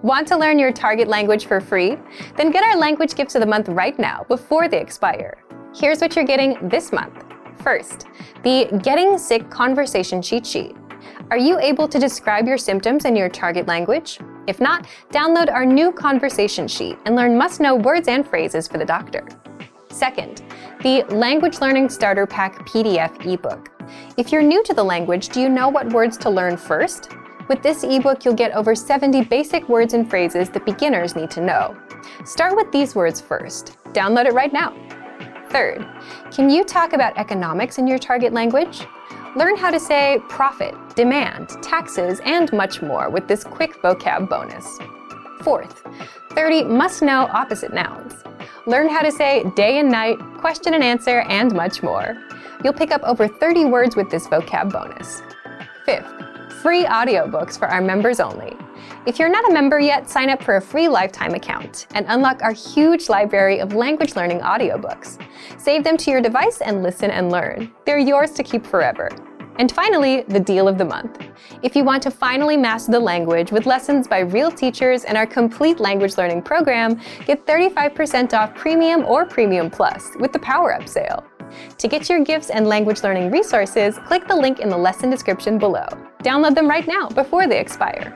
Want to learn your target language for free? Then get our language gifts of the month right now before they expire. Here's what you're getting this month. First, the Getting Sick Conversation Cheat Sheet. Are you able to describe your symptoms in your target language? If not, download our new conversation sheet and learn must-know words and phrases for the doctor. Second, the Language Learning Starter Pack PDF ebook. If you're new to the language, do you know what words to learn first? With this ebook, you'll get over 70 basic words and phrases that beginners need to know. Start with these words first. Download it right now. Third, can you talk about economics in your target language? Learn how to say profit, demand, taxes, and much more with this quick vocab bonus. Fourth, 30 must-know opposite nouns. Learn how to say day and night, question and answer, and much more. You'll pick up over 30 words with this vocab bonus. Fifth, free audiobooks for our members only. If you're not a member yet, sign up for a free lifetime account and unlock our huge library of language learning audiobooks. Save them to your device and listen and learn. They're yours to keep forever. And finally, the deal of the month. If you want to finally master the language with lessons by real teachers and our complete language learning program, get 35% off Premium or Premium Plus with the Power Up sale. To get your gifts and language learning resources, click the link in the lesson description below. Download them right now before they expire.